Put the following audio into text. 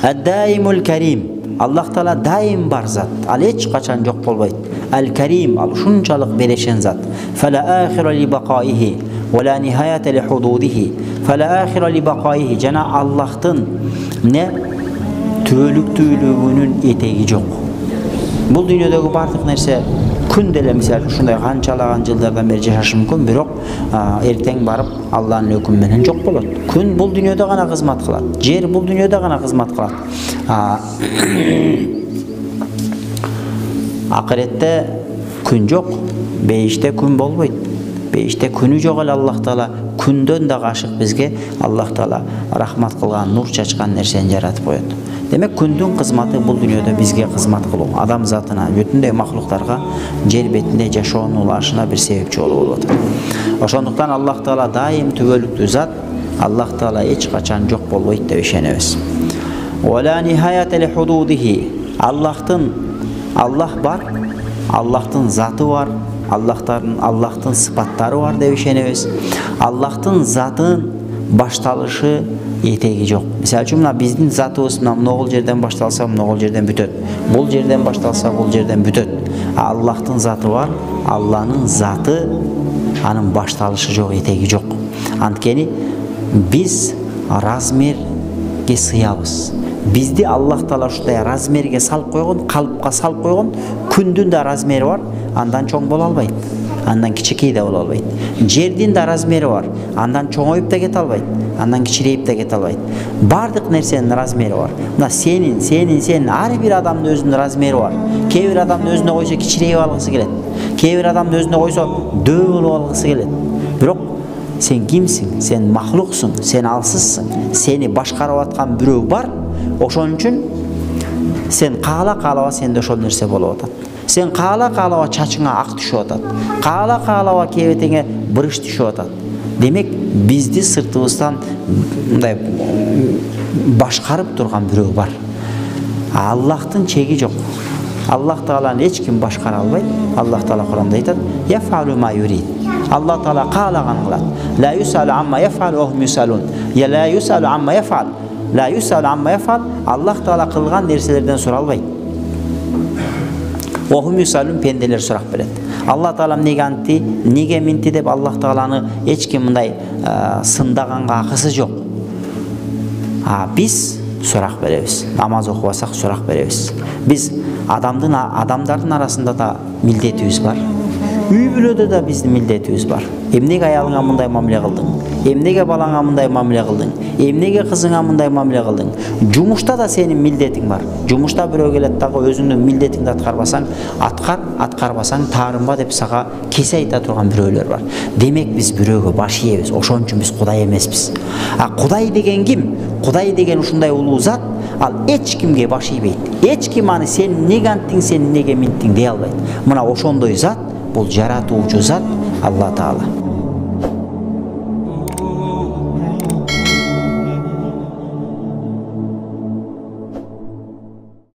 Ad-daimul karim. Allah Taala daim бар zat. Ал эч качан жок болбойт. Al-karim, ал ушунчалык берешен зат. Фала ахира ли бақаихи ва ла нихаята ли худудихи. Фала ахира ли бақаихи. Жана Аллахтын не түбөлүктүүлүгүнүн этеги жок. Бул дүйнөдөгү бардык нерсе күн деле мисалы ушундай канчалаган жылдардан бери жашашы мүмкүн, бирок эртең барып Алланын өкүмү менен жок болот. Күн бул дүйнөдө гана кызмат кылат. Жер бул дүйнөдө гана кызмат кылат. Акыретте күн жок, бейиште күн болбойт. Бейиште күнү жок эле Аллах Таала күндөн да ашык бизге Аллах Таала рахмат кылган, нур чачкан нерсени жаратып коет. Демек күндүн кызматы бул дүйнөдө бизге кызмат кылуу, адам затына, бүтүндөй махлуктарга жер бетинде жашоонун улашына бир себепчи болуп атат. Ошондуктан Аллах Таала дайым түбөлүктүү зат, Аллах Таала эч качан жок болбойт деп ишенебиз. Вала нихаята ли худудихи. Аллах бар, Аллахтын заты бар, Аллахтын сыпаттары бар деп ишенебиз. Аллахтын затын башталышы этеги жок. Мисалы үчүн мына биздин затыбыз могул жерден башталса, могул жерден бүтөт. Бул жерден башталса, бул жерден бүтөт. Аллахтын заты бар, Алланын заты, анын башталышы жок, этеги жок. Анткени биз размерге сыябыз. Бизди Аллах Таала ушундай размерге салып койгон, калыпка салып койгон. Күндүн да размери бар, андан чоң боло албайт. Андан кичикей да боло албайт. Жердин да размери бар, андан чоңоюп да кете албайт, андан кичирейип да кете албайт. Бардык нерсенин размери бар. Мына сенин ар бир адамдын өзүнүн размери бар. Кээ бир адамдын өзүнө койсо кичирейип алгысы келет. Кээ бир адамдын өзүнө койсо дөө болуп алгысы келет. Бирок сен кимсиң? Сен махлуксуң, сен алсызсың. Сени башкарып аткан бирөө бар. Ошон үчүн сен каалаба сенде ошол нерсе болуп атат. Сен каалаба чачыңа ак түшүп атат. Каалаба кебетеңе бырыш түшүп атат. Демек бизди сыртыбыздан мындай башкарып турган бирөө бар. Аллахтын чеги жок. Аллах Тааланы эч ким башкара албайт. Аллах Таала Куранда айтат: "Яфалу ма юрид." Аллах Таала каалаган кылат. "Ла юсалу амма яфалу ва хум юсалун." Я ла юсалу амма яфал. Ла юсалу амма яфал. Аллах Таала кылган нерселерден суралбайт. Ва хум юсалун, пенделер сурак берет. Аллах Таала неге антти, неге минти деп Аллах Тааланы эч ким мындай сындаганга акысы жок. Биз сурак беребиз. Намаз окубасак сурак беребиз. Биз адамдардын арасында да милдетибиз бар. Үй бүлөдө да биздин милдетибиз бар. Эмнеге аялыңа мындай мамиле кылдың? Эмнеге балаңа мындай мамиле кылдың? Эмнеге кызыңа мындай мамиле кылдың? Жумушта да сенин милдетиң бар. Жумушта бирөө келет дагы өзүңдүн милдетиңди аткарбасаң, аткарбасаң таарынба деп сага кесе айта турган бирөөлөр бар. Демек биз бирөөгө баш ийебиз. Ошон үчүн биз Кудай эмеспиз. Кудай деген ким? Кудай деген ушундай улуу зат, ал эч кимге баш ийбейт. Эч ким аны сен неге анттиң, сен неге минттиң дей албайт. Мына ошондой зат, бул жаратуучу зат Алла Таала.